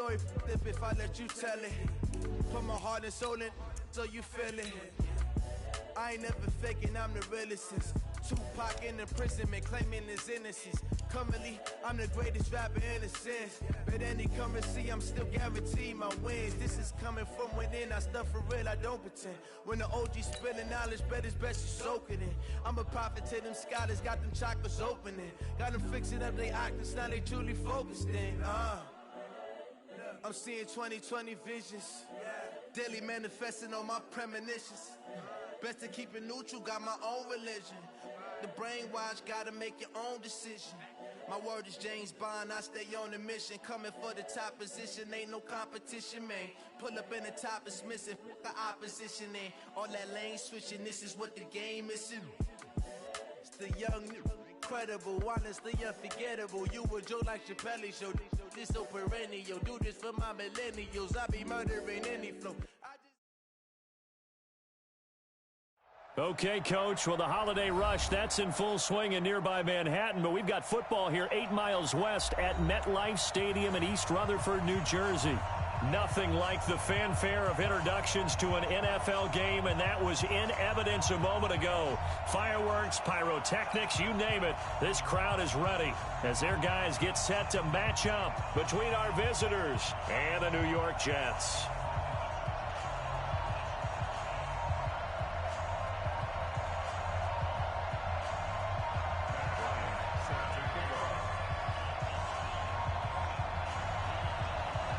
story if I let you tell it. Put my heart and soul in so you feel it. I ain't never faking, I'm the realest since Tupac in the imprisonment, claiming his innocence. Currently, I'm the greatest rapper in a sense. But any currency, I'm still guaranteed my wins. This is coming from within, I stuff for real, I don't pretend. When the OG spilling knowledge, bet it's best you soak it in. I'm a prophet to them scholars, got them chakras opening. Got them fixing up they octaves, now they truly focused in. I'm seeing 2020 visions. Daily manifesting on my premonitions. Best to keep it neutral, got my own religion. The brainwash, gotta make your own decision. My word is James Bond, I stay on the mission. Coming for the top position, ain't no competition, man. Pull up in the top, it's missing, the opposition in. All that lane switching, this is what the game is. It's the young, incredible, honestly unforgettable. You a Joe like Chappelle show. This so perennial, do this for my millennials. I be murdering any flow. Okay, Coach, well, the holiday rush, that's in full swing in nearby Manhattan, but we've got football here 8 miles west at MetLife Stadium in East Rutherford, New Jersey. Nothing like the fanfare of introductions to an NFL game, and that was in evidence a moment ago. Fireworks, pyrotechnics, you name it, this crowd is ready as their guys get set to match up between our visitors and the New York Jets.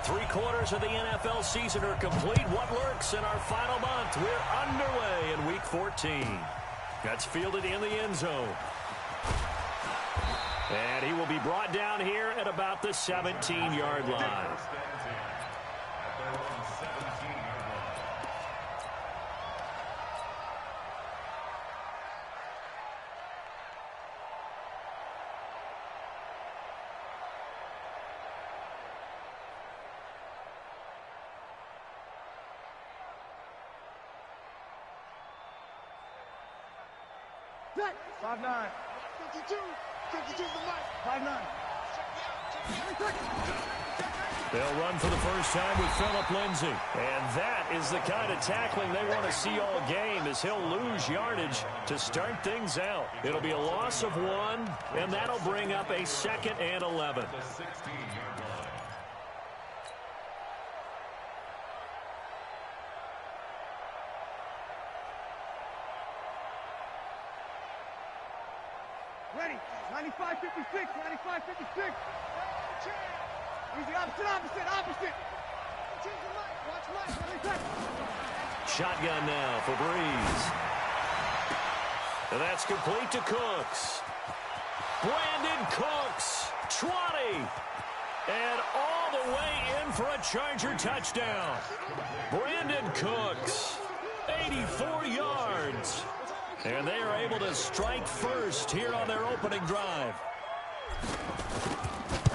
Three-quarters of the NFL season are complete. What lurks in our final month? We're underway in Week 14. That's fielded in the end zone. And he will be brought down here at about the 17-yard line. Set. 5'9". 52. 52 the mic. 5'9". They'll run for the first time with Phillip Lindsay. And that is the kind of tackling they want to see all game, as he'll lose yardage to start things out. It'll be a loss of 1, and that'll bring up a 2nd and 11. Ready. 95, 56. 95, 56. Easy. Opposite. Change the mic. Watch mic. Shotgun now for Breeze. And that's complete to Cooks. Brandon Cooks. 20. And all the way in for a Charger touchdown. Brandon Cooks. 84 yards. And they are able to strike first here on their opening drive.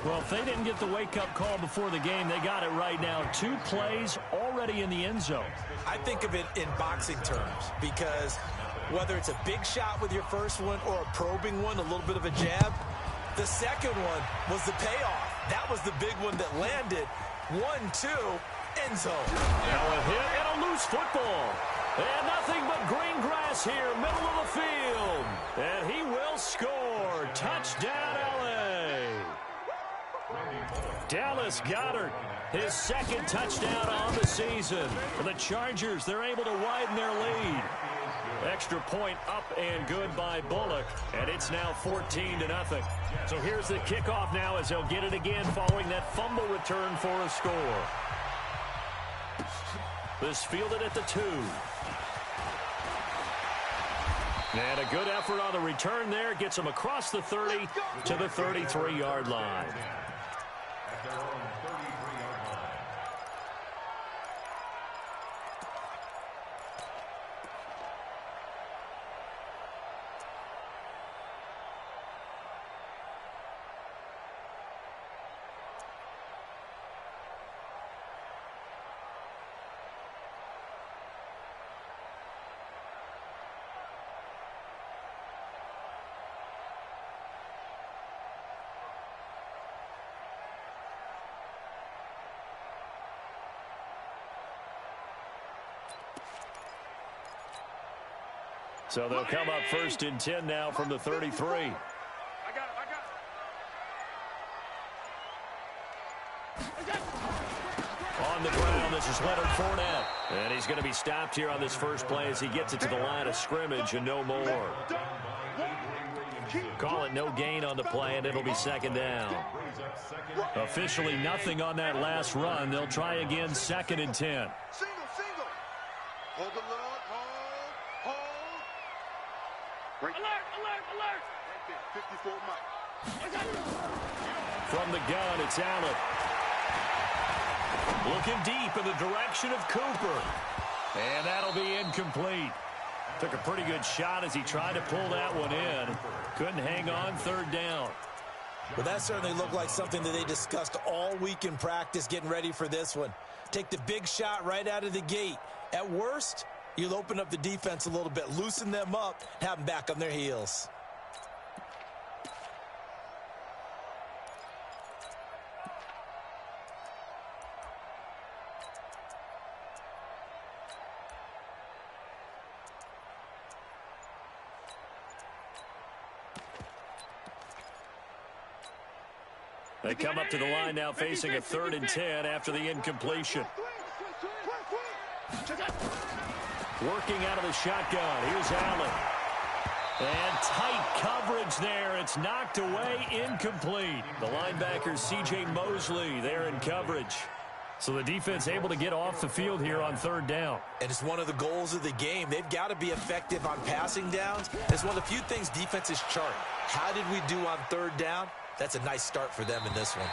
Well, if they didn't get the wake-up call before the game, they got it right now. 2 plays already in the end zone. I think of it in boxing terms, because whether it's a big shot with your first one or a probing one, a little bit of a jab, the second one was the payoff. That was the big one that landed. 1-2, end zone. Now a hit and a loose football. And nothing but green grass here, middle of the field. And he will score. Touchdown, L.A. Dallas Goedert, his 2nd touchdown on the season. For the Chargers, they're able to widen their lead. Extra point up and good by Bullock. And it's now 14-0. So here's the kickoff now as they'll get it again following that fumble return for a score. This fielded at the 2. And a good effort on the return there. Gets him across the 30 to the 33-yard line. So they'll come up 1st and 10 now from the 33. On the ground, this is Leonard Fournette. And he's going to be stopped here on this first play as he gets it to the line of scrimmage and no more. Call it no gain on the play, and it'll be 2nd down. Officially nothing on that last run. They'll try again 2nd and 10. Single. Hold the load. Hold. Break. Alert. 54 Mike. From the gun, it's Allen. Looking deep in the direction of Cooper. And that'll be incomplete. Took a pretty good shot as he tried to pull that one in. Couldn't hang on, 3rd down. Well, that certainly looked like something that they discussed all week in practice getting ready for this one. Take the big shot right out of the gate. At worst, you'll open up the defense a little bit, loosen them up, have them back on their heels. They come up to the line now facing a 3rd and 10 after the incompletion. Working out of the shotgun. Here's Allen. And tight coverage there. It's knocked away, incomplete. The linebacker, C.J. Mosley, there in coverage. So the defense able to get off the field here on 3rd down. And it's one of the goals of the game. They've got to be effective on passing downs. It's one of the few things defenses chart. How did we do on 3rd down? That's a nice start for them in this one.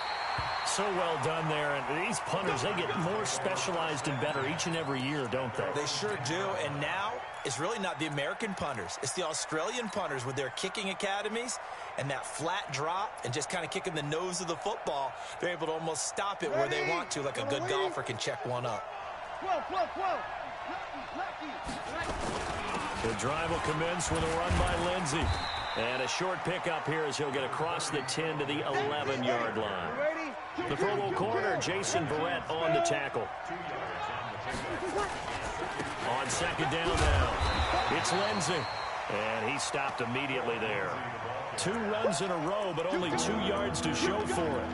So well done there. And these punters, they get more specialized and better each and every year, don't they? They sure do. And now it's really not the American punters. It's the Australian punters with their kicking academies and that flat drop and just kind of kicking the nose of the football. They're able to almost stop it where they want to, like a good golfer can check one up. The drive will commence with a run by Lindsey. And a short pickup here as he'll get across the 10 to the 11-yard line. The Pro Bowl corner, Jason Verrett, on the tackle. On 2nd down now, it's Lindsey. And he stopped immediately there. 2 runs in a row, but only 2 yards to show for it.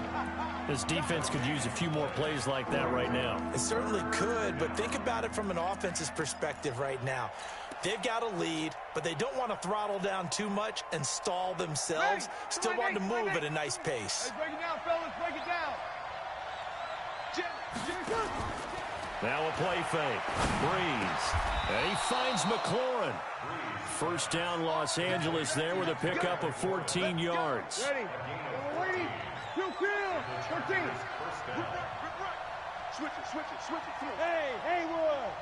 This defense could use a few more plays like that right now. It certainly could, but think about it from an offense's perspective right now. They've got a lead, but they don't want to throttle down too much and stall themselves. Still want to move at a nice pace. Break it down, fellas. Break it down. Now a play fake. Breeze. And he finds McLaurin. 1st down, Los Angeles there with a pickup of 14 yards. Ready. Waiting. 2 field. 13. Switch it. Hey, Wood.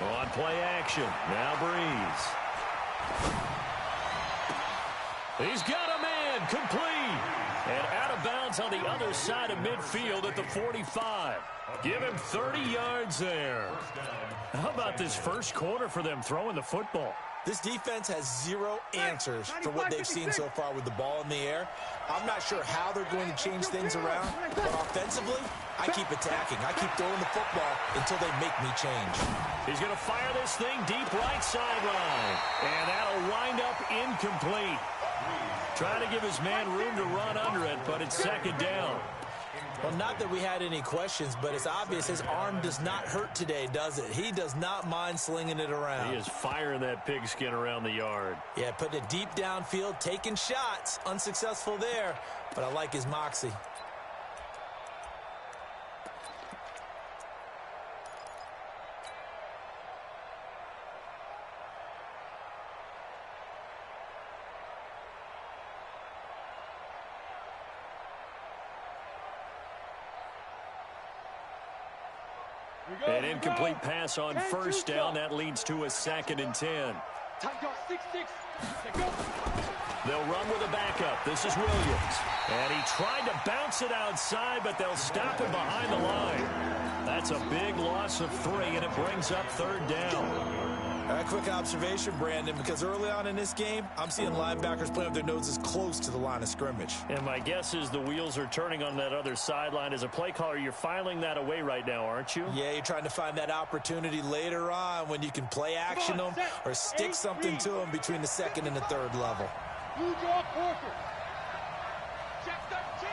On play action. Now Breeze. He's got a man. Complete. And out of bounds on the other side of midfield at the 45. Give him 30 yards there. How about this first quarter for them throwing the football? This defense has 0 answers for what they've seen so far with the ball in the air. I'm not sure how they're going to change things around, but offensively, I keep attacking. I keep throwing the football until they make me change. He's going to fire this thing deep right sideline, and that'll wind up incomplete. Trying to give his man room to run under it, but it's 2nd down. Well, not that we had any questions, but it's obvious his arm does not hurt today, does it? He does not mind slinging it around. He is firing that pigskin around the yard. Yeah, putting it deep downfield, taking shots. Unsuccessful there, but I like his moxie. An incomplete pass on 1st down. That leads to a 2nd and 10. They'll run with a backup. This is Williams. And he tried to bounce it outside, but they'll stop him behind the line. That's a big loss of 3, and it brings up 3rd down. A quick observation, Brandon, because early on in this game, I'm seeing linebackers playing with their noses close to the line of scrimmage. And my guess is the wheels are turning on that other sideline. As a play caller, you're filing that away right now, aren't you? Yeah, you're trying to find that opportunity later on when you can play action them or stick something to them between the second and the third level. You draw quarter. Check 13.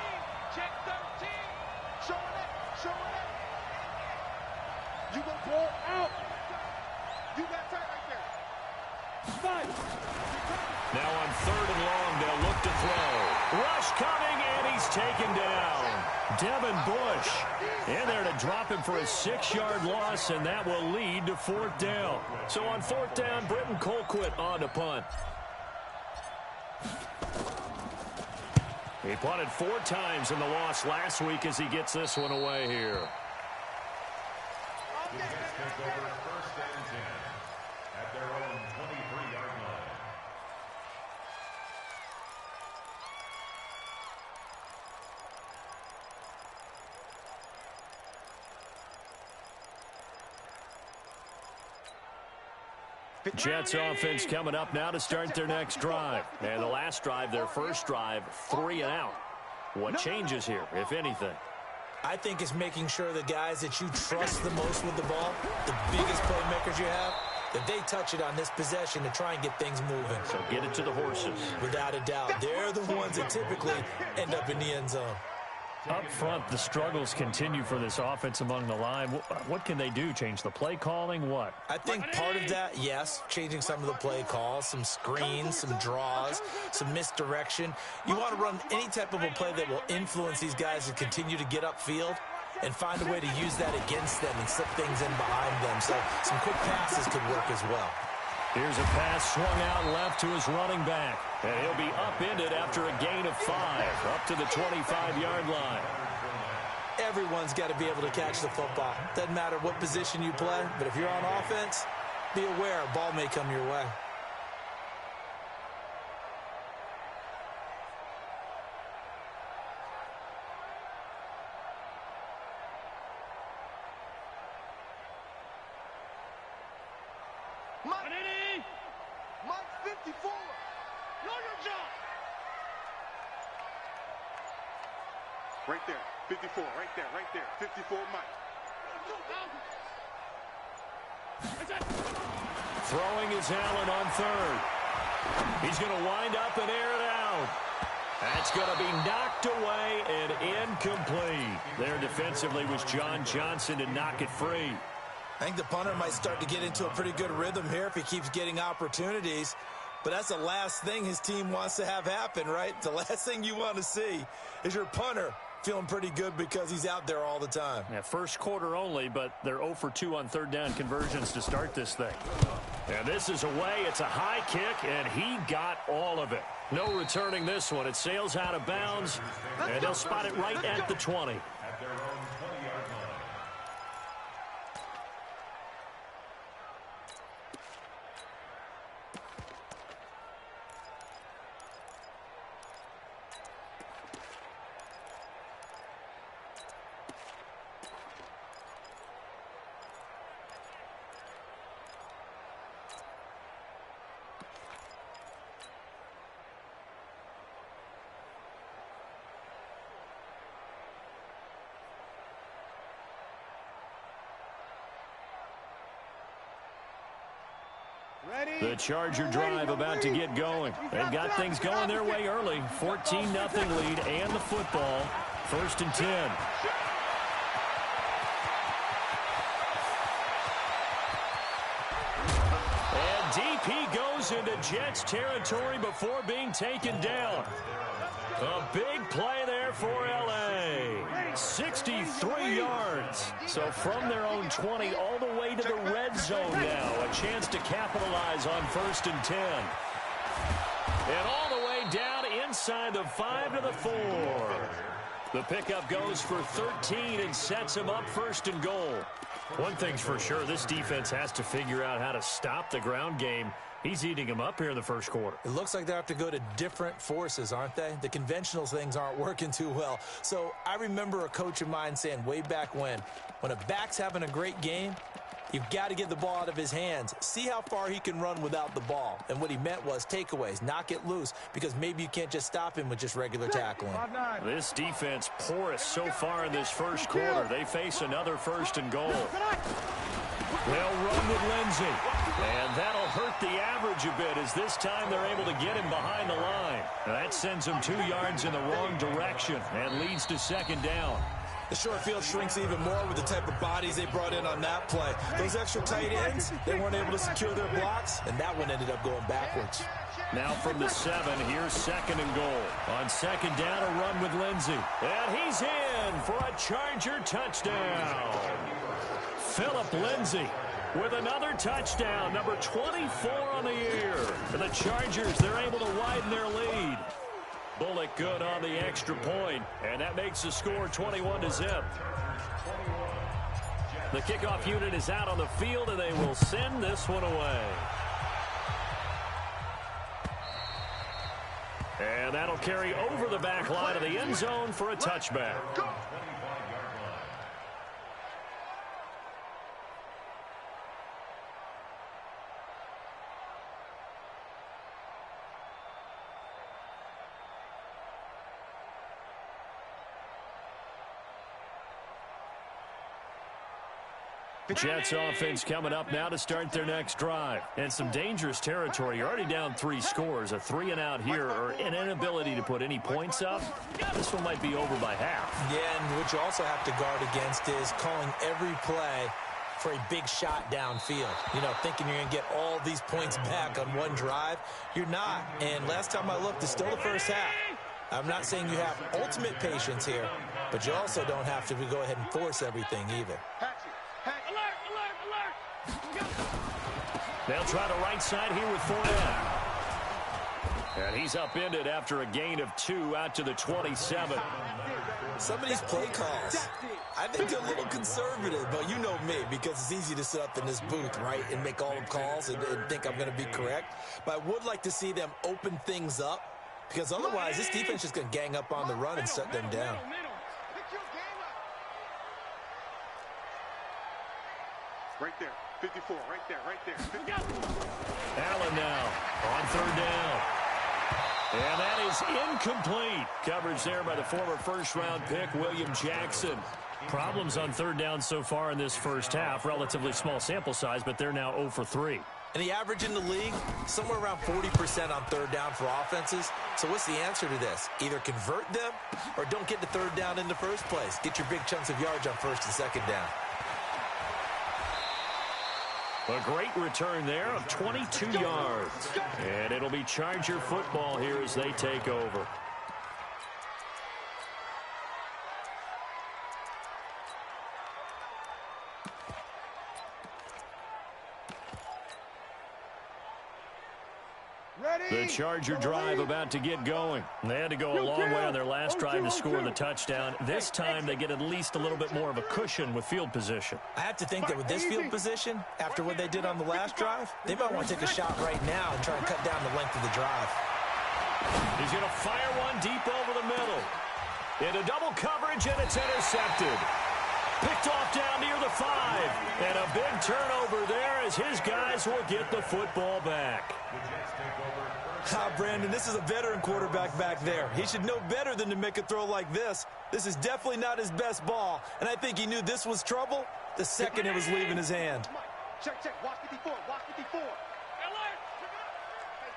Check 13. Showing it. Showing it. You go Ball out. You got tight right there. Fight. Now on 3rd and long, they'll look to throw. Rush coming, and he's taken down. Devin Bush in there to drop him for a 6-yard loss, and that will lead to 4th down. So on 4th down, Britton Colquitt on to punt. He punted 4 times in the loss last week as he gets this one away here. Jets offense coming up now to start their next drive. And the last drive, their first drive, 3 and out. What changes here, if anything? I think it's making sure the guys that you trust the most with the ball, the biggest playmakers you have, that they touch it on this possession to try and get things moving. So get it to the horses. Without a doubt, they're the ones that typically end up in the end zone. Up front, the struggles continue for this offense among the line. What can they do? Change the play calling? What? I think part of that, yes, changing some of the play calls, some screens, some draws, some misdirection. You want to run any type of a play that will influence these guys to continue to get upfield and find a way to use that against them and slip things in behind them. So some quick passes could work as well. Here's a pass swung out left to his running back. And he'll be upended after a gain of 5, up to the 25-yard line. Everyone's got to be able to catch the football. Doesn't matter what position you play, but if you're on offense, be aware a ball may come your way. Mike 54. Right there, 54, right there, 54, Mike. Throwing is Allen on 3rd. He's going to wind up and air it out. That's going to be knocked away and incomplete. There defensively was John Johnson to knock it free. I think the punter might start to get into a pretty good rhythm here if he keeps getting opportunities. But that's the last thing his team wants to have happen, right? The last thing you want to see is your punter feeling pretty good because he's out there all the time. Yeah, first quarter only, but they're 0 for 2 on 3rd down conversions to start this thing. And this is away. It's a high kick, and he got all of it. No returning this one. It sails out of bounds, and they'll spot it right at the 20. The Charger drive about to get going. They've got things going their way early. 14-0 lead and the football. 1st and 10. And deep he goes into Jets territory before being taken down. A big play there for L.A. 63 yards. So from their own 20 all the way to the red zone now. A chance to capitalize on 1st and 10. And all the way down inside the 5 to the 4. The pickup goes for 13 and sets him up 1st and goal. One thing's for sure, this defense has to figure out how to stop the ground game. He's eating him up here in the first quarter. It looks like they have to go to different forces, aren't they? The conventional things aren't working too well. So I remember a coach of mine saying way back when a back's having a great game, You've got to get the ball out of his hands. See how far he can run without the ball. And what he meant was takeaways, knock it loose, because maybe you can't just stop him with just regular tackling. This defense porous so far in this first quarter. They face another 1st and goal. They'll run with Lindsey. And that'll hurt the average a bit as this time they're able to get him behind the line. That sends him 2 yards in the wrong direction and leads to 2nd down. The short field shrinks even more with the type of bodies they brought in on that play. Those extra tight ends, they weren't able to secure their blocks, and that one ended up going backwards. Now from the 7, here's 2nd and goal. On 2nd down, a run with Lindsey. And he's in for a Charger touchdown. Phillip Lindsay with another touchdown, number 24 on the year. For the Chargers, they're able to widen their lead. Bullock good on the extra point, and that makes the score 21-0. The kickoff unit is out on the field, and they will send this one away. And that'll carry over the back line of the end zone for a touchback. Jets offense coming up now to start their next drive. And some dangerous territory. You're already down 3 scores. A 3-and-out here or an inability to put any points up. This one might be over by half. Yeah, and what you also have to guard against is calling every play for a big shot downfield. You know, thinking you're going to get all these points back on one drive. You're not. And last time I looked, it's still the first half. I'm not saying you have ultimate patience here, but you also don't have to go ahead and force everything either. They'll try the right side here with Fournette. And he's upended after a gain of 2 out to the 27. Some of these play calls, I think they're a little conservative, but you know me, because it's easy to sit up in this booth, right, and make all the calls and think I'm going to be correct. But I would like to see them open things up, because otherwise this defense is going to gang up on the run and shut them down. Right there. 54, right there, right there. 50. Allen now on 3rd down. And that is incomplete. Coverage there by the former first-round pick, William Jackson. Problems on 3rd down so far in this first half. Relatively small sample size, but they're now 0 for 3. And the average in the league, somewhere around 40% on 3rd down for offenses. So what's the answer to this? Either convert them or don't get the 3rd down in the first place. Get your big chunks of yards on 1st and 2nd down. A great return there of 22 yards. And it'll be Charger football here as they take over. The Charger drive about to get going. They had to go a long way on their last drive to score the touchdown. This time they get at least a little bit more of a cushion with field position. I have to think that with this field position, after what they did on the last drive, they might want to take a shot right now and try and cut down the length of the drive. He's going to fire one deep over the middle. Into double coverage, and it's intercepted. Picked off down near the 5. And a big turnover there as his guys will get the football back. Brandon, this is a veteran quarterback back there. He should know better than to make a throw like this. This is definitely not his best ball, and I think he knew this was trouble the second it was leaving his hand. Check, check. Watch 54. Watch 54.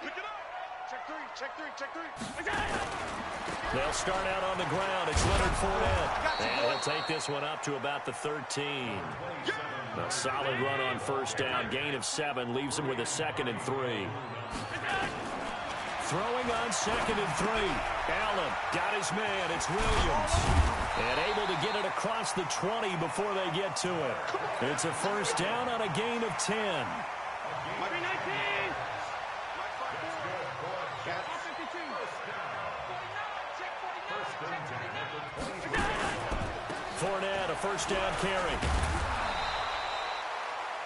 Pick it up. Check 3. Check 3. Check 3. They'll start out on the ground. It's Leonard Fournette. And he'll take this one up to about the 13. A solid run on 1st down. Gain of 7 leaves him with a 2nd and 3. Throwing on 2nd and 3. Allen got his man. It's Williams. And able to get it across the 20 before they get to it. It's a 1st down on a gain of 10. Fournette, a 1st down carry.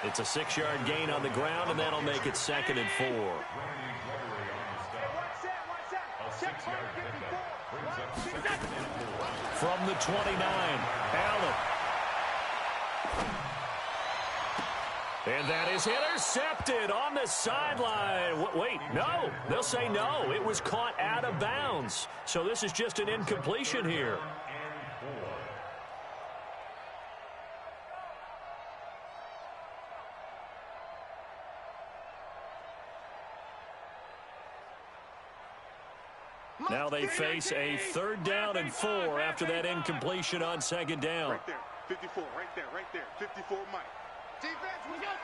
It's a 6-yard gain on the ground, and that'll make it 2nd and 4. From the 29, Allen. And that is intercepted on the sideline. Wait, no. They'll say no. It was caught out of bounds. So this is just an incompletion here. Now they face a 3rd down and 4 after that incompletion on 2nd down. Right there. 54, right there, right there. 54, Mike. Defense, we got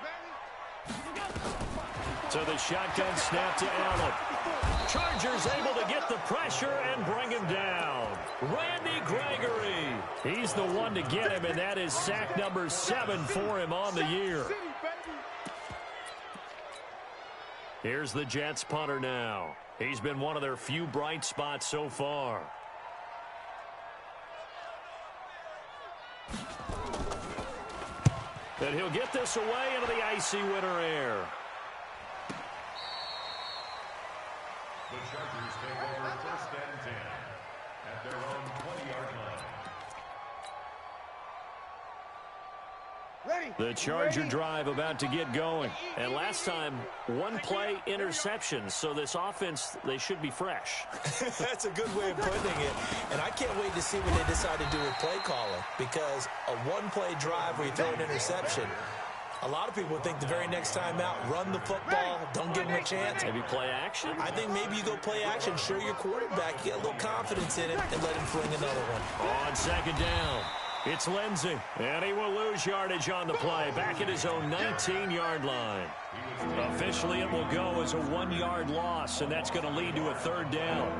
baby. So the shotgun snap to Allen. Chargers able to get the pressure and bring him down. Randy Gregory. He's the one to get him, and that is sack number 7 for him on the year. Here's the Jets punter now. He's been one of their few bright spots so far. And he'll get this away into the icy winter air. The Chargers take over 1st and 10 at their own 20-yard line. The Charger drive about to get going. And last time, 1-play interception. So this offense, they should be fresh. That's a good way of putting it. And I can't wait to see what they decide to do with play calling. Because a 1-play drive where you throw an interception, a lot of people think the very next time out, run the football, don't give them a chance. Maybe play action? I think maybe you go play action, show your quarterback, get a little confidence in it, and let him fling another one. On 2nd down, it's Lindsey. And he will lose yardage on the play, back at his own 19-yard line. Officially, it will go as a 1-yard loss, and that's going to lead to a 3rd down.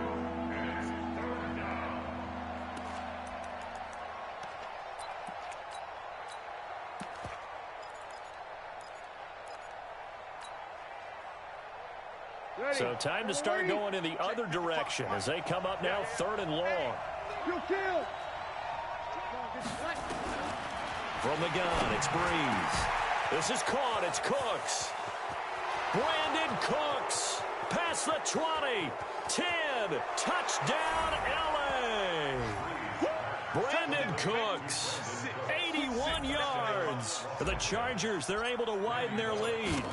So time to start going in the other direction as they come up now 3rd and long. From the gun, it's Breeze. This is caught. It's Cooks. Brandon Cooks. Past the 20. 10. Touchdown, L.A. Brandon Cooks. 81 yards. The Chargers, they're able to widen their lead.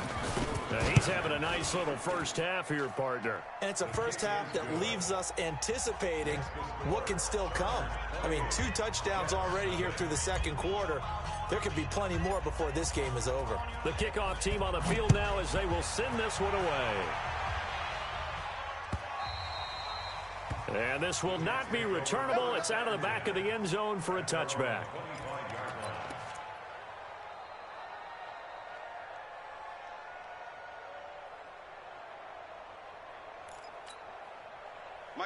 Now he's having a nice little first half here, partner. And it's a first half that leaves us anticipating what can still come. I mean, 2 touchdowns already here through the 2nd quarter. There could be plenty more before this game is over. The kickoff team on the field now as they will send this one away. And this will not be returnable. It's out of the back of the end zone for a touchback.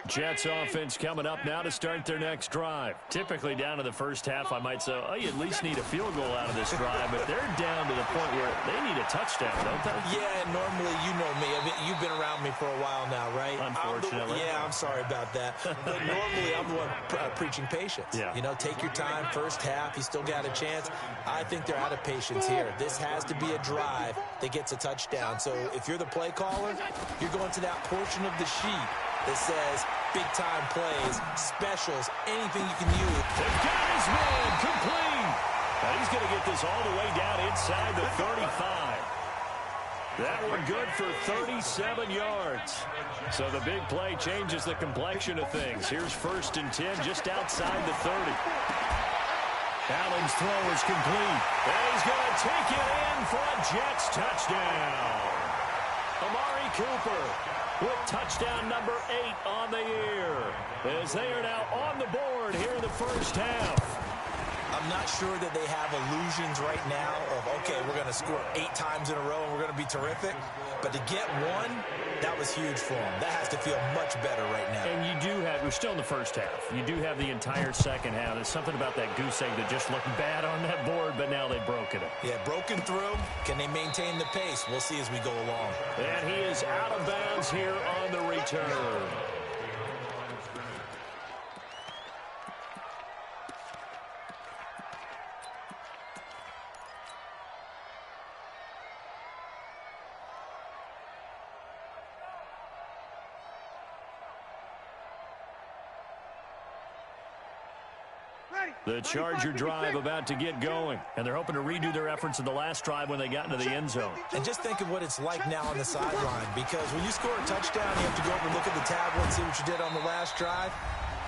Jets offense coming up now to start their next drive. Typically down to the first half, I might say, oh, you at least need a field goal out of this drive, but they're down to the point where they need a touchdown, don't they? Yeah, and normally, you know me. I mean, you've been around me for a while now, right? Unfortunately. I'm sorry about that. But normally, I'm the one preaching patience. Yeah. You know, take your time, first half, you still got a chance. I think they're out of patience here. This has to be a drive that gets a touchdown. So if you're the play caller, you're going to that portion of the sheet that says big-time plays, specials, anything you can use. They've got his man complete. Now he's going to get this all the way down inside the 35. That one good for 37 yards. So the big play changes the complexion of things. Here's 1st and 10 just outside the 30. Allen's throw is complete. And he's going to take it in for a Jets touchdown. Amari Cooper with touchdown number 8 on the year, as they are now on the board here in the first half. I'm not sure that they have illusions right now of, okay, we're going to score 8 times in a row and we're going to be terrific. But to get one, that was huge for them. That has to feel much better right now. And you do have, we're still in the first half. You do have the entire second half. There's something about that goose egg that just looked bad on that board, but now they've broken it. Yeah, broken through. Can they maintain the pace? We'll see as we go along. And he is out of bounds here on the return. Ready. The Charger drive about to get going, and they're hoping to redo their efforts in the last drive when they got into the end zone. And just think of what it's like now on the sideline, because when you score a touchdown, you have to go over and look at the tablet and see what you did on the last drive.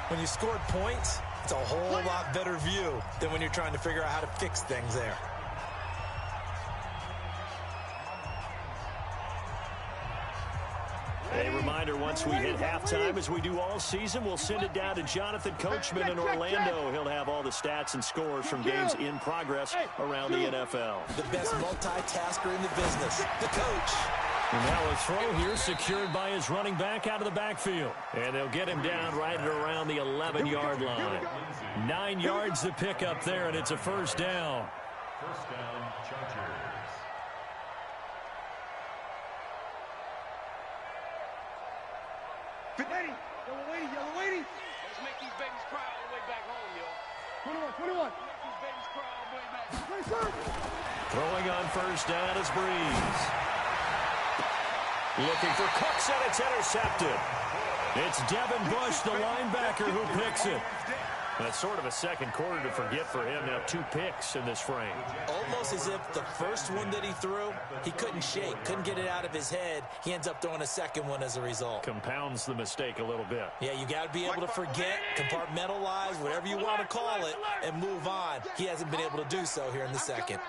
When you scored points, it's a whole lot better view than when you're trying to figure out how to fix things there. A reminder, once we hit halftime, as we do all season, we'll send it down to Jonathan Coachman in Orlando. He'll have all the stats and scores from games in progress around the NFL. The best multitasker in the business, the coach. And now a throw here secured by his running back out of the backfield. And they'll get him down right at around the 11-yard line. 9 yards to pick up there, and it's a first down. First down, Chargers. Lady, yellow lady. Let's make these babies cry all the way back home, yo. 21. Make these babies cry all the way back. Throwing on first down is Breeze. Looking for Cooks, and it's intercepted. It's Devin Bush, the linebacker, who picks it. That's sort of a second quarter to forget for him. Now 2 picks in this frame. Almost as if the first one that he threw, he couldn't shake, couldn't get it out of his head. He ends up throwing a second one as a result. Compounds the mistake a little bit. Yeah, you got to be able to forget, compartmentalize, whatever you want to call it, and move on. He hasn't been able to do so here in the second.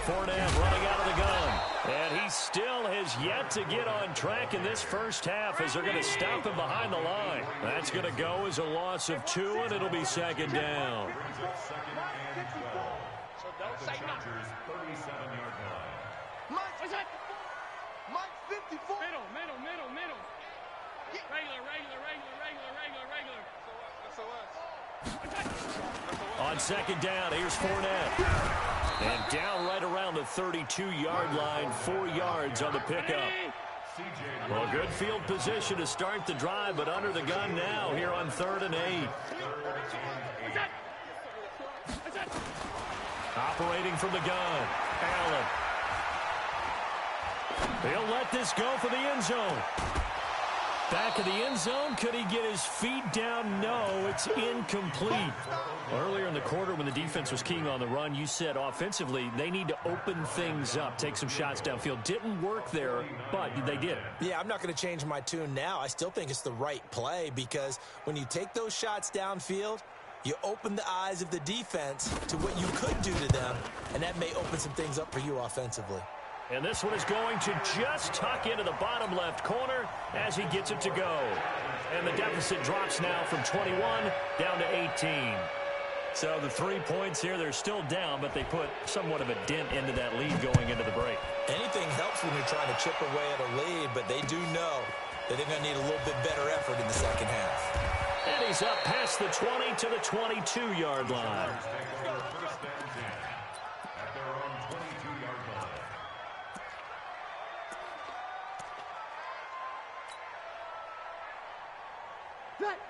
Fournette running out of the gun. And he still has yet to get on track in this first half as they're going to stop him behind the line. That's going to go as a loss of 2, and it'll be second down. So don't say nothing. 37-yard line. Mike 54. Middle. Regular. On second down, here's Fournette. And down right around the 32-yard line, 4 yards on the pickup. Well, good field position to start the drive, but under the gun now here on 3rd and 8. Operating from the gun, Allen. He'll let this go for the end zone. Back of the end zone, could he get his feet down? No, it's incomplete. Earlier in the quarter when the defense was keying on the run, you said offensively they need to open things up, take some shots downfield. Didn't work there, but they did. Yeah, I'm not going to change my tune now. I still think it's the right play because when you take those shots downfield, you open the eyes of the defense to what you could do to them, and that may open some things up for you offensively. And this one is going to just tuck into the bottom left corner as he gets it to go. And the deficit drops now from 21 down to 18. So the 3 points here, they're still down, but they put somewhat of a dent into that lead going into the break. Anything helps when you're trying to chip away at a lead, but they do know that they're going to need a little bit better effort in the second half. And he's up past the 20 to the 22-yard line.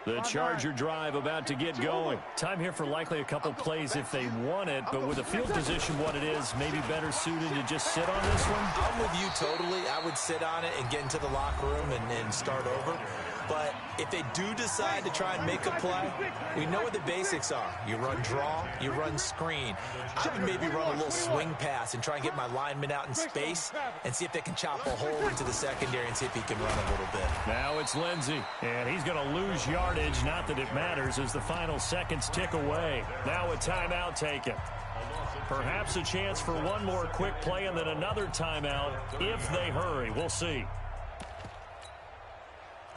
The Charger drive about to get going. Time here for likely a couple plays if they want it, but with the field position what it is, maybe better suited to just sit on this one? I'm with you totally. I would sit on it and get into the locker room and start over. But if they do decide to try and make a play, we know what the basics are. You run draw, you run screen. I would maybe run a little swing pass and try and get my lineman out in space and see if they can chop a hole into the secondary and see if he can run a little bit. Now it's Lindsey, and he's going to lose yardage. Not that it matters as the final seconds tick away. Now a timeout taken. Perhaps a chance for one more quick play and then another timeout if they hurry. We'll see.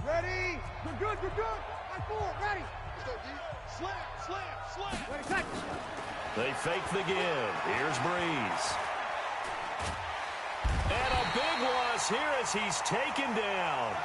Ready? You're good. High forward, ready. Slam. Ready, set. They fake the give. Here's Breeze. And a big loss here as he's taken down.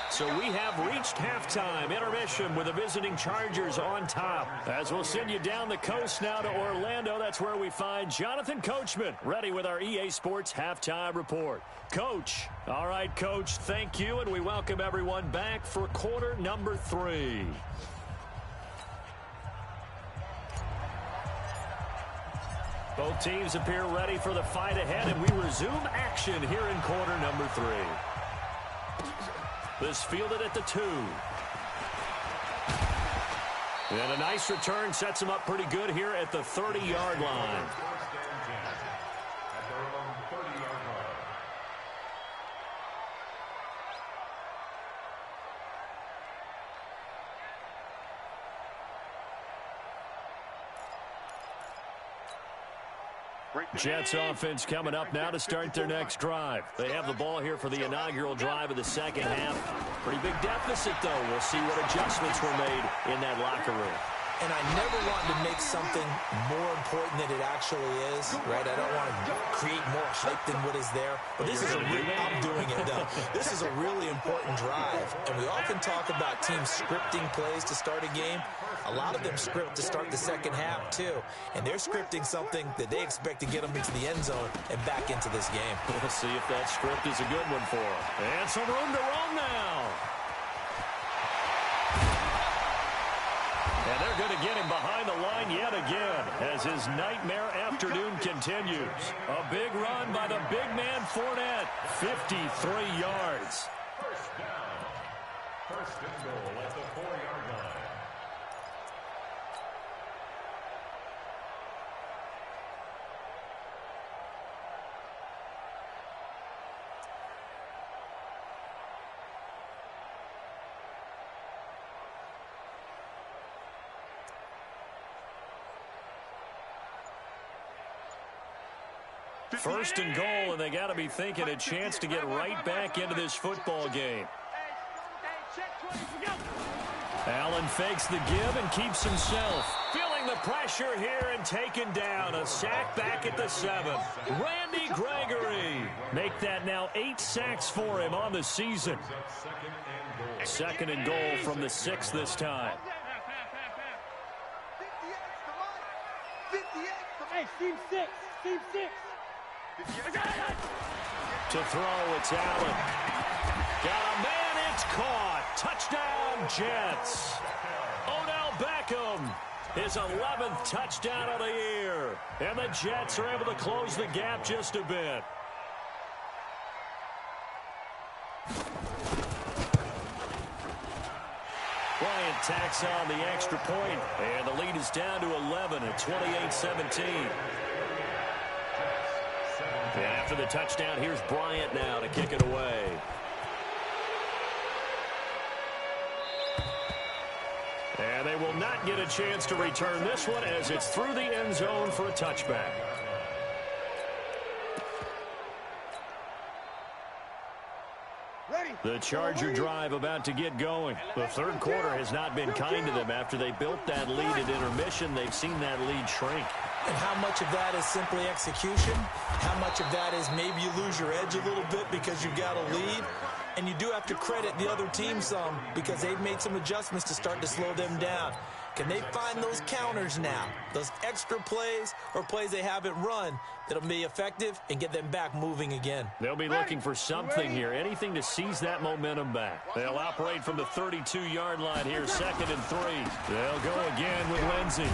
So we have reached halftime. Intermission with the visiting Chargers on top. As we'll send you down the coast now to Orlando. That's where we find Jonathan Coachman ready with our EA Sports Halftime Report. Coach. All right, Coach, thank you, and we welcome everyone back for quarter number 3. Both teams appear ready for the fight ahead, and we resume action here in quarter number 3. This fielded at the 2. And a nice return sets him up pretty good here at the 30-yard line. First and 10 at their own 30-yard line. Jets offense coming up now to start their next drive. They have the ball here for the inaugural drive of the second half. Pretty big deficit, though. We'll see what adjustments were made in that locker room. And I never want to make something more important than it actually is, right? I don't want to create more hype than what is there. But this is a really, I'm doing it, though. This is a really important drive. And we often talk about teams scripting plays to start a game. A lot of them script to start the second half, too. And they're scripting something that they expect to get them into the end zone and back into this game. We'll see if that script is a good one for them. And some room to roam now. And they're going to get him behind the line yet again as his nightmare afternoon continues. A big run by the big man Fournette. 53 yards. First down. First and goal at the 4-yard line. First and goal, and they got to be thinking a chance to get right back into this football game. Allen fakes the give and keeps himself. Feeling the pressure here and taken down. A sack back at the 7. Randy Gregory. Make that now 8 sacks for him on the season. Second and goal from the 6 this time. Hey, team 6. Team 6. To throw, it's Allen. Got a man, it's caught. Touchdown, Jets. Odell Beckham, his 11th touchdown of the year. And the Jets are able to close the gap just a bit. Bryant tacks on the extra point, and the lead is down to 11 at 28-17. And after the touchdown, here's Bryant now to kick it away. And they will not get a chance to return this one as it's through the end zone for a touchback. The Charger drive about to get going. The third quarter has not been kind to them. After they built that lead at intermission, they've seen that lead shrink. And how much of that is simply execution? How much of that is maybe you lose your edge a little bit because you've got a lead? And you do have to credit the other team some because they've made some adjustments to start to slow them down. Can they find those counters now, those extra plays or plays they haven't run that'll be effective and get them back moving again? They'll be looking for something here, anything to seize that momentum back. They'll operate from the 32-yard line here, 2nd and 3. They'll go again with Lindsey.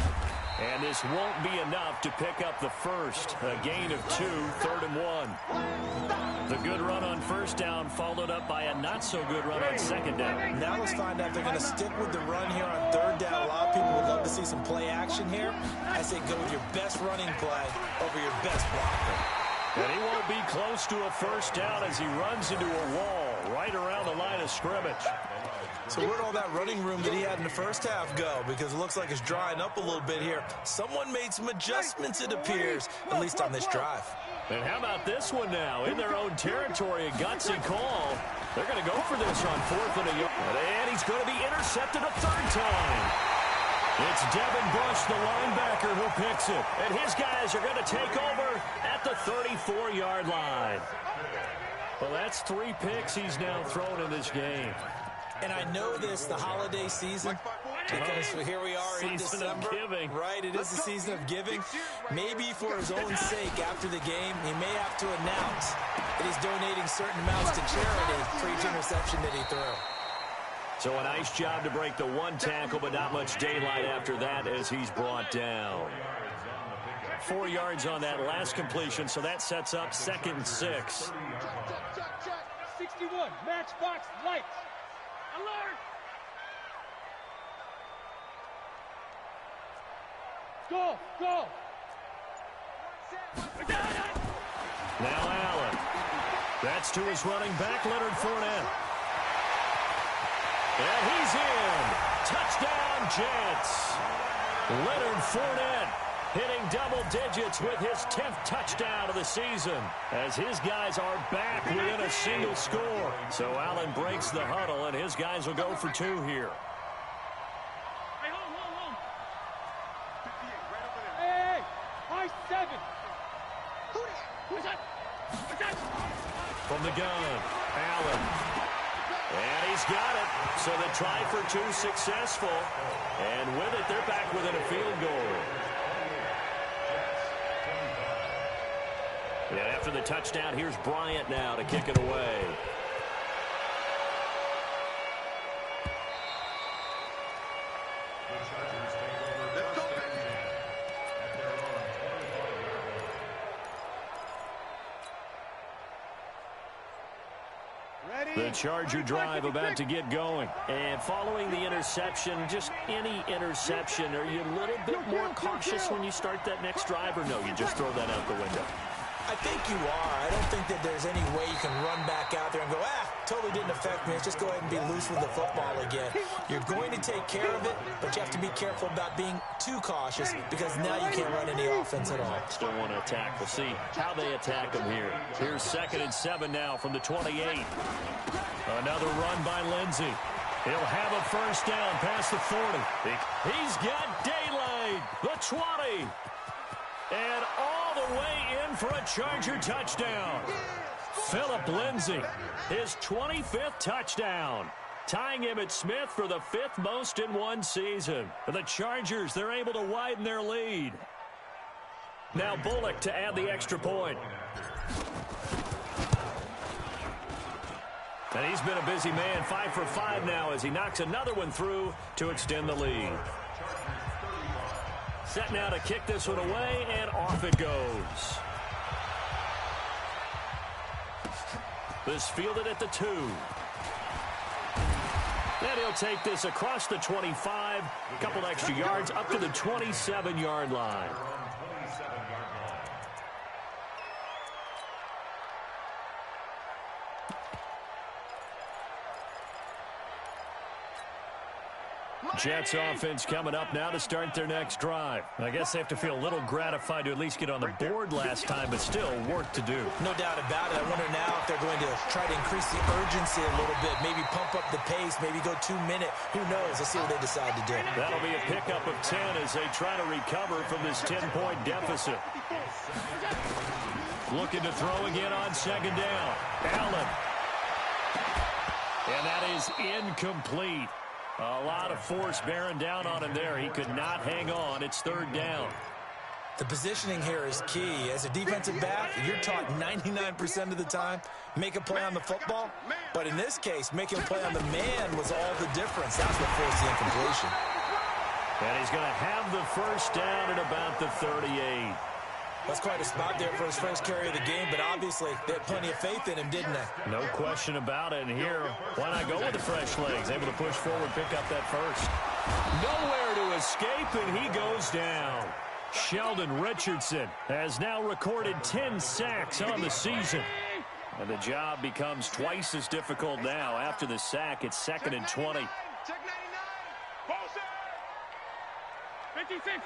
And this won't be enough to pick up the first. A gain of 2, 3rd and 1. The good run on first down followed up by a not-so-good run on second down. Now let's find out if they're going to stick with the run here on 3rd down. A lot of people would love to see some play action here. I say go with your best running play over your best blocker. And he won't be close to a first down as he runs into a wall right around the line of scrimmage. So where'd all that running room that he had in the first half go? Because it looks like it's drying up a little bit here. Someone made some adjustments, it appears, at least on this drive. And how about this one now? In their own territory, a gutsy call. They're going to go for this on 4th and a yard. And he's going to be intercepted a 3rd time. It's Devin Bush, the linebacker, who picks it. And his guys are going to take over at the 34-yard line. Well, that's 3 picks he's now thrown in this game. And I know this, the holiday season, because here we are in December. Season of giving. Right, it is the season of giving. Maybe for his own sake, after the game, he may have to announce that he's donating certain amounts to charity for each interception that he threw. So a nice job to break the 1 tackle, but not much daylight after that as he's brought down. 4 yards on that last completion, so that sets up 2nd and 6. 61, matchbox lights. Alert! Go! Go! Now Allen. That's to his running back, Leonard Fournette. And he's in. Touchdown, Jets. Leonard Fournette hitting double digits with his 10th touchdown of the season as his guys are back within a single score. So Allen breaks the huddle, and his guys will go for 2 here. Hey, hold. Hey, high 7. Who's that? From the gun, Allen. And he's got it. So the try for 2 successful. And with it, they're back within a field goal. And after the touchdown, here's Bryant now to kick it away. The Charger drive about to get going. And following the interception, just any interception, are you a little bit more cautious when you start that next drive, or no, you just throw that out the window? I think you are. I don't think that there's any way you can run back out there and go, totally didn't affect me. Let's just go ahead and be loose with the football again. You're going to take care of it, but you have to be careful about being too cautious because now you can't run any offense at all. Still want to attack. We'll see how they attack them here. Here's 2nd and 7 now from the 28. Another run by Lindsey. He'll have a first down past the 40. He's got daylight. The 20. And all the way in for a Charger touchdown. Phillip Lindsay, his 25th touchdown, tying Emmitt Smith for the 5th most in one season. The Chargers, they're able to widen their lead. Now Bullock to add the extra point. And he's been a busy man, 5 for 5 now as he knocks another one through to extend the lead. Set now to kick this one away, and off it goes. This fielded at the 2. And he'll take this across the 25, a couple extra yards, up to the 27-yard line. Jets offense coming up now to start their next drive. I guess they have to feel a little gratified to at least get on the board last time, but still work to do. No doubt about it. I wonder now if they're going to try to increase the urgency a little bit, maybe pump up the pace, maybe go 2-minute. Who knows? Let's see what they decide to do. That'll be a pickup of 10 as they try to recover from this 10-point deficit. Looking to throw again on 2nd down. Allen. And that is incomplete. A lot of force bearing down on him there. He could not hang on. It's 3rd down. The positioning here is key. As a defensive back, you're taught 99% of the time, make a play on the football. But in this case, making a play on the man was all the difference. That's what forced the incompletion. And he's going to have the first down at about the 38. That's quite a spot there for his first carry of the game, but obviously they had plenty of faith in him, didn't they? No question about it. And here, why not go with the fresh legs? Able to push forward, pick up that first. Nowhere to escape, and he goes down. Sheldon Richardson has now recorded 10 sacks on the season. And the job becomes twice as difficult now. After the sack, it's 2nd and 20. Check 99. 56.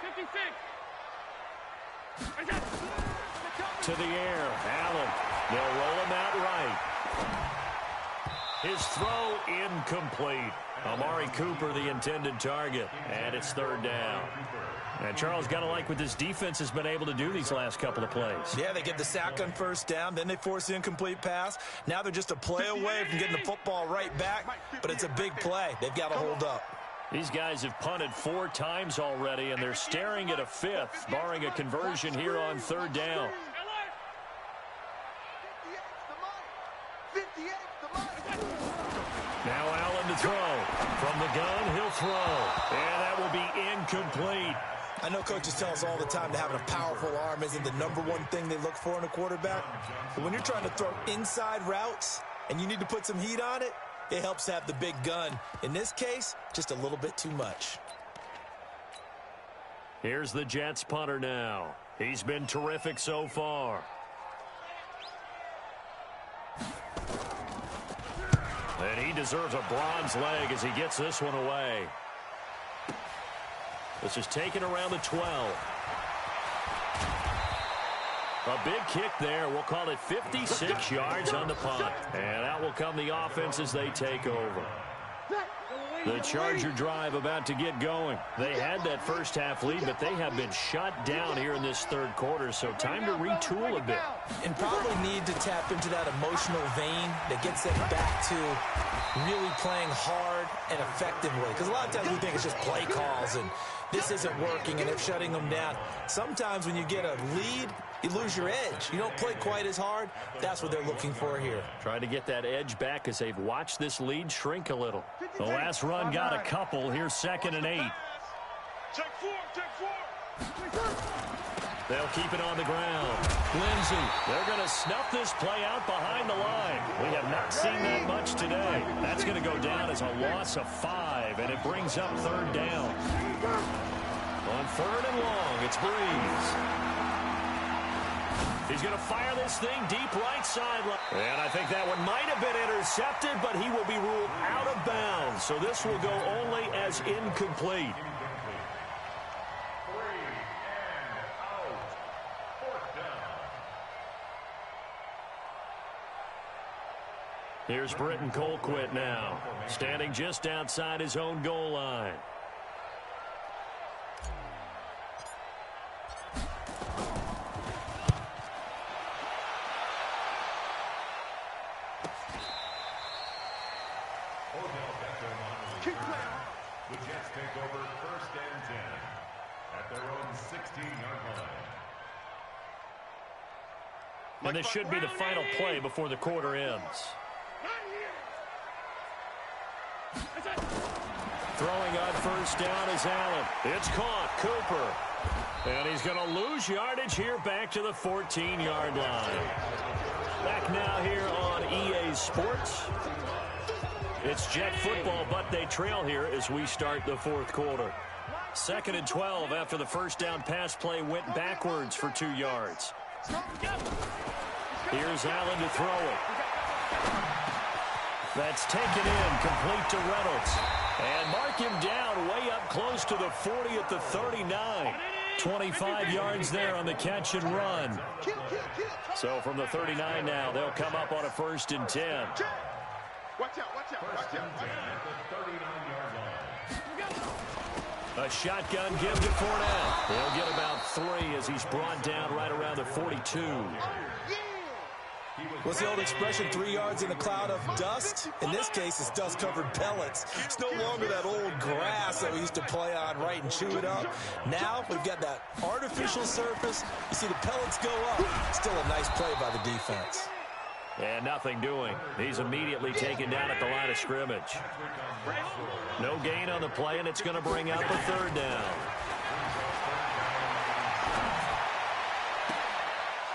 To the air, Allen. They'll roll him out right. His throw incomplete. Amari Cooper, the intended target. And it's 3rd down. And Charles, got to like what this defense has been able to do these last couple of plays. Yeah, they get the sack on first down, then they force the incomplete pass. Now they're just a play away from getting the football right back, but it's a big play. They've got to hold up. These guys have punted 4 times already, and they're staring at a 5th, barring a conversion here on 3rd down. Now Allen to throw. From the gun, he'll throw. And that will be incomplete. I know coaches tell us all the time that having a powerful arm isn't the #1 thing they look for in a quarterback. But when you're trying to throw inside routes and you need to put some heat on it, it helps have the big gun. In this case, just a little bit too much. Here's the Jets punter now. He's been terrific so far. And he deserves a bronze leg as he gets this one away. This is taken around the 12. A big kick there. We'll call it 56 yards on the punt. And out will come the offense as they take over. The Charger drive about to get going. They had that first half lead, but they have been shut down here in this third quarter, so time to retool a bit. And probably need to tap into that emotional vein that gets them back to really playing hard and effectively. Because a lot of times we think it's just play calls and this isn't working and they're shutting them down. Sometimes when you get a lead, you lose your edge. You don't play quite as hard. That's what they're looking for here. Trying to get that edge back as they've watched this lead shrink a little. The last run got a couple. Here's 2nd and 8. Check 4, check 4. They'll keep it on the ground. Lindsay, they're going to snuff this play out behind the line. We have not seen that much today. That's going to go down as a loss of 5, and it brings up 3rd down. On 3rd and long, it's Breeze. He's going to fire this thing deep right sideline. And I think that one might have been intercepted, but he will be ruled out of bounds. So this will go only as incomplete. 3 and out. 4th down. Here's Britton Colquitt now, standing just outside his own goal line. The Jets take over 1st and 10 at their own 16-yard line. And this should be the final play before the quarter ends. Throwing on 1st down is Allen. It's caught. Cooper. And he's going to lose yardage here back to the 14-yard line. Back now here on EA Sports. It's Jet football, but they trail here as we start the 4th quarter. 2nd and 12 after the 1st down pass play went backwards for 2 yards. Here's Allen to throw it. That's taken in, complete to Reynolds. And mark him down way up close to the 40 at the 39. 25 yards there on the catch and run. So from the 39 now, they'll come up on a 1st and 10. Watch out, watch out, watch out. At the 39-yard line. A shotgun give to Fournette. He'll get about 3 as he's brought down right around the 42. What's the old expression, 3 yards in a cloud of dust? In this case, it's dust-covered pellets. It's no longer that old grass that we used to play on, right, and chew it up. Now we've got that artificial surface. You see the pellets go up. Still a nice play by the defense. And nothing doing. He's immediately taken down at the line of scrimmage. No gain on the play, and it's going to bring up a 3rd down.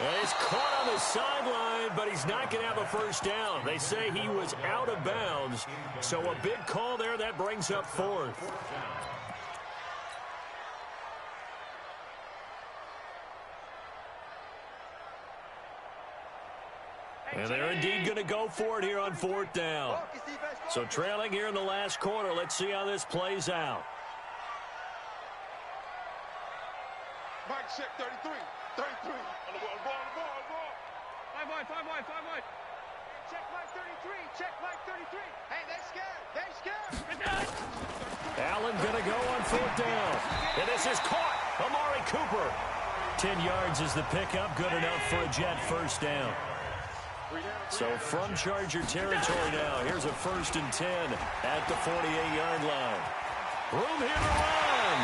And he's caught on the sideline, but he's not going to have a 1st down. They say he was out of bounds, so a big call there. That brings up 4th. And they're indeed going to go for it here on 4th down. So trailing here in the last quarter. Let's see how this plays out. Mike check 33. 33. On the ball. 5 wide. Check Mike 33. Check Mike 33. Hey, they're scared. Allen going to go on 4th down. And this is caught. Amari Cooper. 10 yards is the pickup. Good enough for a Jet 1st down. So from Charger territory now, here's a 1st and 10 at the 48-yard line. Room here to run.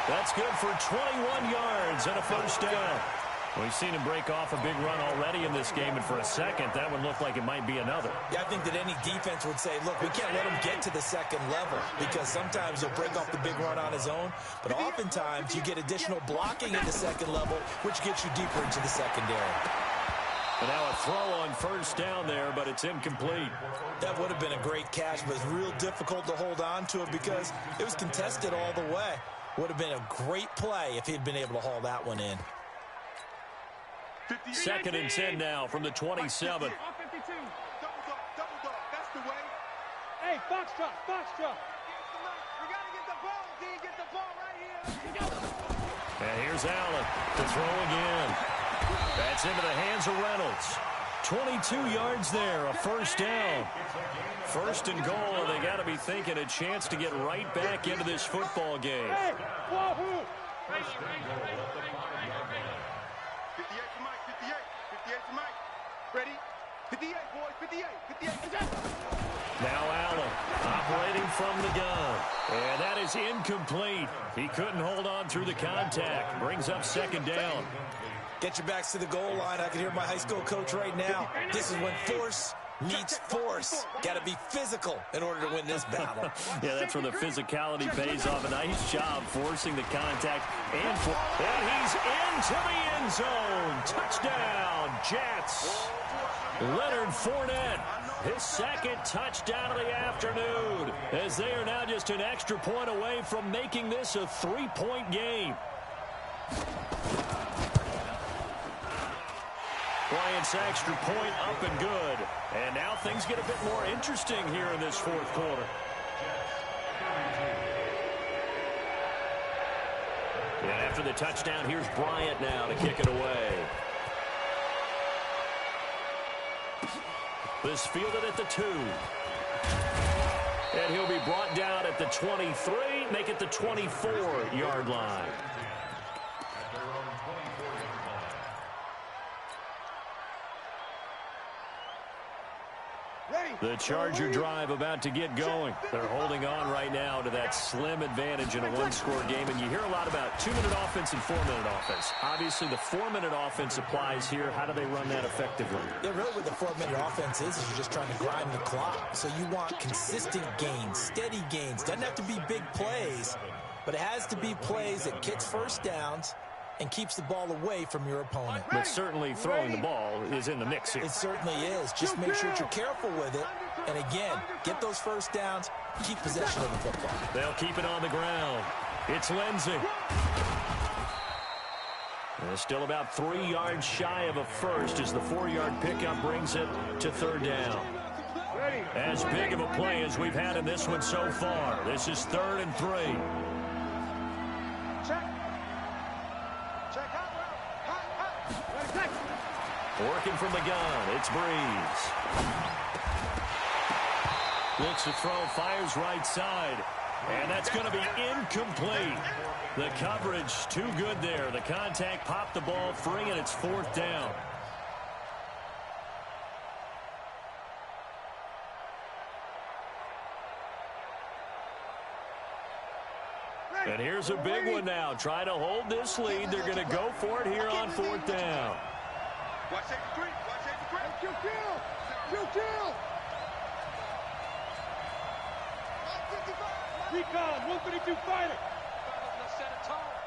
That's good for 21 yards and a 1st down. We've seen him break off a big run already in this game, and for a second, that one looked like it might be another. Yeah, I think that any defense would say, look, we can't let him get to the 2nd level, because sometimes he'll break off the big run on his own, but oftentimes you get additional blocking at the 2nd level, which gets you deeper into the secondary. And now a throw on 1st down there, but it's incomplete. That would have been a great catch, but it's real difficult to hold on to it because it was contested all the way. Would have been a great play if he'd been able to haul that one in. 2nd and 10 now from the 27. 52. Double dog. That's the way. Hey, foxtrot. We got to get the ball, D. Get the ball right here. And here's Allen to throw again. That's into the hands of Reynolds. 22 yards there, a first down. 1st and goal, and they got to be thinking a chance to get right back into this football game. Hey, wahoo! 58 for Mike, 58 for Mike. Ready? 58, boys, 58. Now Allen operating from the gun. And that is incomplete. He couldn't hold on through the contact. Brings up 2nd down. Get your backs to the goal line. I can hear my high school coach right now. This is when force meets force. Got to be physical in order to win this battle. Yeah, that's where the physicality pays off. A nice job forcing the contact. And he's into the end zone. Touchdown, Jets. Leonard Fournette, his 2nd touchdown of the afternoon, as they are now just an extra point away from making this a 3-point game. Bryant's extra point up and good. And now things get a bit more interesting here in this 4th quarter. And after the touchdown, here's Bryant now to kick it away. This fielded at the 2. And he'll be brought down at the 23, make it the 24-yard line. The Charger drive about to get going. They're holding on right now to that slim advantage in a 1-score game. And you hear a lot about 2-minute offense and 4-minute offense. Obviously, the 4-minute offense applies here. How do they run that effectively? Yeah, really what the 4-minute offense is you're just trying to grind the clock. So you want consistent gains, steady gains. Doesn't have to be big plays, but it has to be plays that kicks first downs and keeps the ball away from your opponent. But certainly throwing the ball is in the mix here. It certainly is. Just make sure that you're careful with it. And again, get those first downs, keep possession of the football. They'll keep it on the ground. It's Lindsey. And still about 3 yards shy of a first as the 4-yard pickup brings it to 3rd down. As big of a play as we've had in this one so far. This is 3rd and 3. Working from the gun, it's Breeze. Looks to throw, fires right side. And that's going to be incomplete. The coverage too good there. The contact popped the ball free, and it's 4th down. And here's a big one now. Try to hold this lead. They're going to go for it here on 4th down. Watch 83. Kill. Recon, 152 fighter.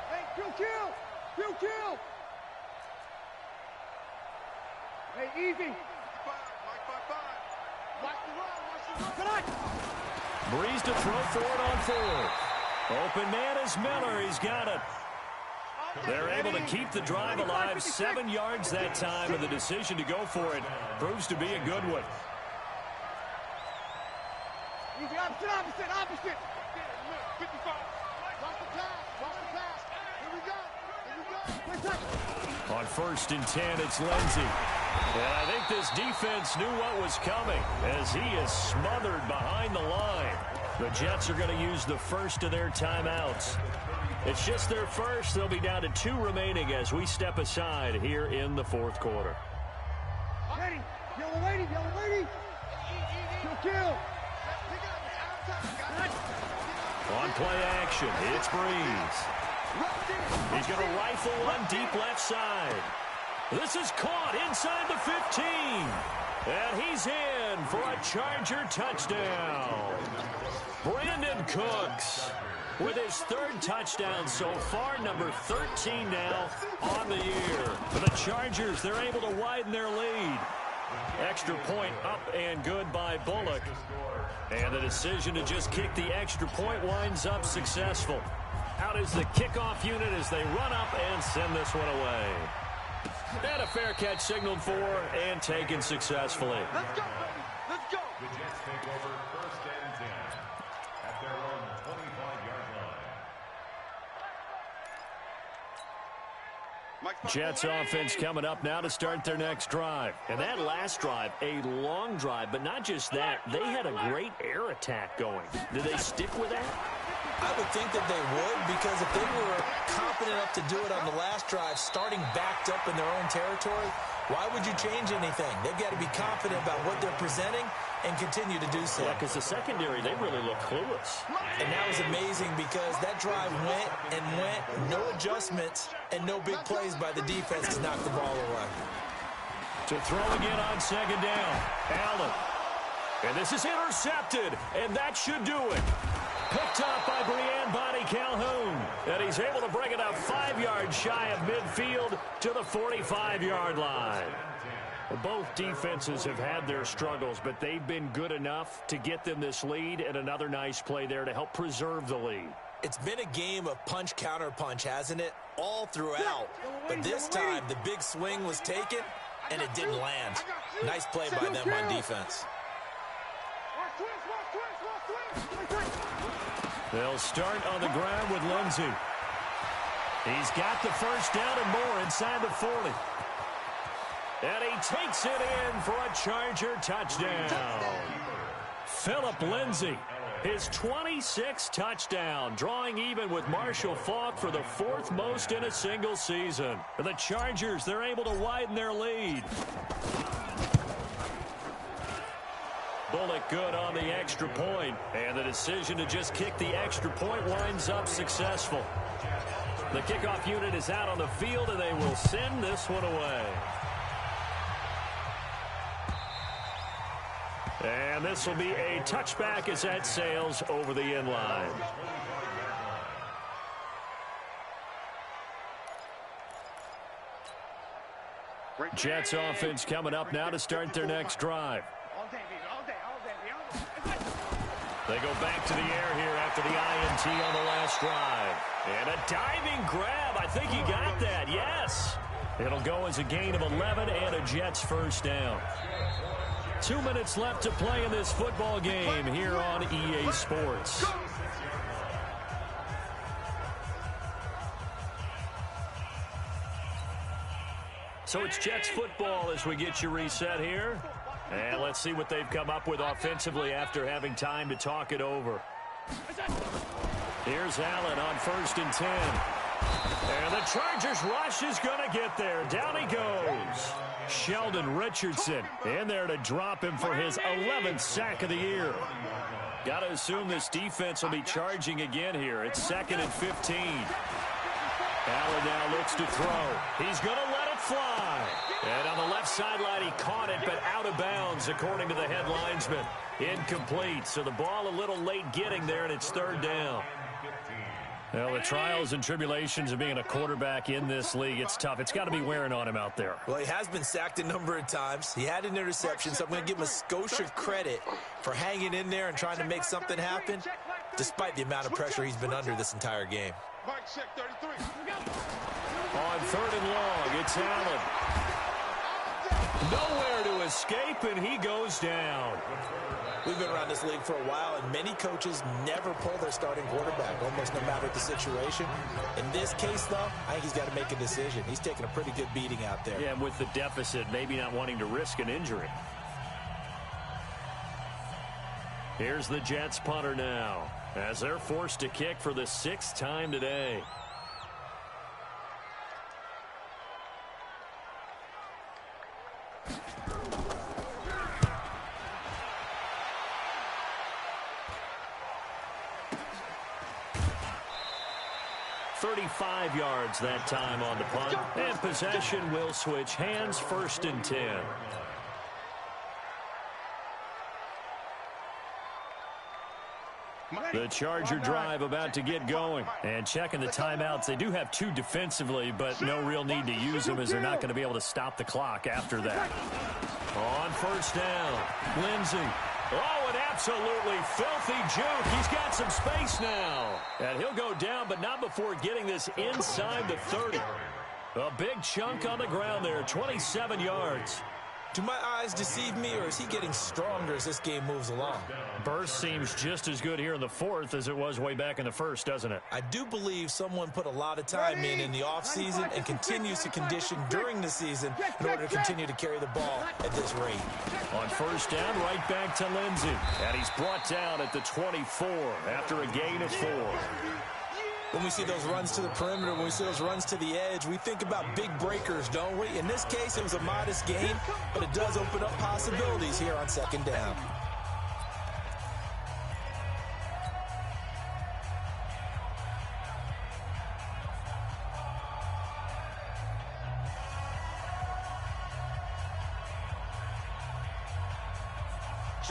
Hey, kill. Hey, easy. Mike 5-5. Watch the run. Breeze to throw for it on 4th. Open man is Miller. He's got it. They're able to keep the drive alive. 7 yards that time, and the decision to go for it proves to be a good one. Easy, opposite. 55. Watch the pass. Here we go. On 1st and 10, it's Lindsey. And I think this defense knew what was coming as he is smothered behind the line. The Jets are going to use the first of their timeouts. It's just their first. They'll be down to 2 remaining as we step aside here in the 4th quarter. Ready. Yellow lady. Kill. On play action, it's Breeze. He's going to rifle one deep left side. This is caught inside the 15. And he's in for a Charger touchdown. Brandon Cooks with his 3rd touchdown so far, number 13 now on the year. For the Chargers, they're able to widen their lead. Extra point up and good by Bullock. And the decision to just kick the extra point winds up successful. Out is the kickoff unit as they run up and send this one away. And a fair catch signaled for and taken successfully. Let's go, baby. Let's go. The Jets take over 1st and 10 at their own 25-yard line. Jets offense coming up now to start their next drive. And that last drive, a long drive, but not just that. They had a great air attack going. Did they stick with that? I would think that they would, because if they were confident enough to do it on the last drive, starting backed up in their own territory, why would you change anything? They've got to be confident about what they're presenting and continue to do so. Yeah, because the secondary, they really look clueless. And that was amazing because that drive went and went, no adjustments, and no big plays by the defense to knock the ball away. To throw again on 2nd down, Allen. And this is intercepted, and that should do it. Picked up by Brian Bonnie Calhoun. And he's able to bring it up 5 yards shy of midfield to the 45-yard line. Well, both defenses have had their struggles, but they've been good enough to get them this lead, and another nice play there to help preserve the lead. It's been a game of punch-counter-punch, hasn't it? All throughout. But this time, the big swing was taken, and it didn't land. Nice play by them on defense. They'll start on the ground with Lindsey. He's got the first down and more inside the 40. And he takes it in for a Charger touchdown. Philip Lindsey, his 26th touchdown, drawing even with Marshall Faulk for the 4th most in a single season. For the Chargers, they're able to widen their lead. Bullock good on the extra point, and the decision to just kick the extra point winds up successful. The kickoff unit is out on the field, and they will send this one away. And this will be a touchback as that sails over the end line. Jets offense coming up now to start their next drive. They go back to the air here after the INT on the last drive. And a diving grab. I think he got that. Yes. It'll go as a gain of 11 and a Jets first down. 2 minutes left to play in this football game here on EA Sports. So it's Jets football as we get you reset here. And let's see what they've come up with offensively after having time to talk it over. Here's Allen on 1st and 10. And the Chargers rush is going to get there. Down he goes. Sheldon Richardson in there to drop him for his 11th sack of the year. Got to assume this defense will be charging again here. It's 2nd and 15. Allen now looks to throw. He's going to let it fly. And on the left sideline, he caught it, but out of bounds, according to the head linesman. Incomplete. So the ball a little late getting there, and it's 3rd down. Well, the trials and tribulations of being a quarterback in this league, it's tough. It's got to be wearing on him out there. Well, he has been sacked a number of times. He had an interception, so I'm going to give him a Scotia credit for hanging in there and trying to make something happen, despite the amount of pressure he's been under this entire game. On 3rd and long, it's Allen. Nowhere to escape, and he goes down. We've been around this league for a while, and many coaches never pull their starting quarterback, almost no matter the situation. In this case, though, I think he's got to make a decision. He's taking a pretty good beating out there. Yeah, and with the deficit, maybe not wanting to risk an injury. Here's the Jets punter now, as they're forced to kick for the 6th time today. .35 yards that time on the punt. And possession will switch hands, 1st and 10. The Charger drive about to get going. And checking the timeouts. They do have 2 defensively, but no real need to use them as they're not going to be able to stop the clock after that. On 1st down, Lindsey. Oh, and Absolutely filthy juke. He's got some space now. And he'll go down, but not before getting this inside the 30. A big chunk on the ground there, 27 yards. Do my eyes deceive me, or is he getting stronger as this game moves along? Burst seems just as good here in the fourth as it was way back in the first, doesn't it? I do believe someone put a lot of time in the offseason and continues to condition during the season in order to continue to carry the ball at this rate. On first down, right back to Lindsey. And he's brought down at the 24 after a gain of 4. When we see those runs to the perimeter, when we see those runs to the edge, we think about big breakers, don't we? In this case, it was a modest gain, but it does open up possibilities here on second down.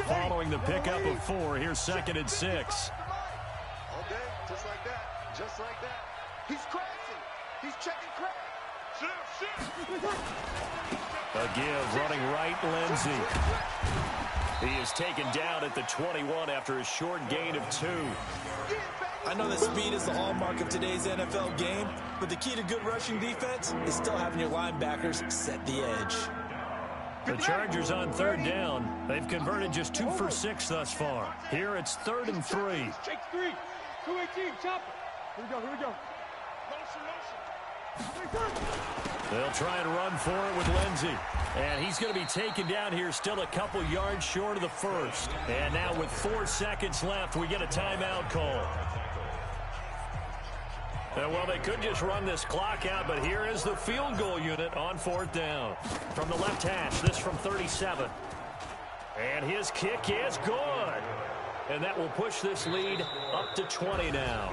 Following the pickup of 4, here's 2nd and 6. All day, just like that. Just like that. He's crashing. He's checking crash. A give running right, Lindsey. He is taken down at the 21 after a short gain of 2. I know that speed is the hallmark of today's NFL game, but the key to good rushing defense is still having your linebackers set the edge. The Chargers on third down. They've converted just 2 for 6 thus far. Here it's 3rd and 3. Shake 3. 218, chopper. Here we go. They'll try and run for it with Lindsey. And he's going to be taken down here still a couple yards short of the first. And now with 4 seconds left, we get a timeout call. Well, they could just run this clock out, but here is the field goal unit on 4th down. From the left hash, this from 37. And his kick is good. And that will push this lead up to 20 now.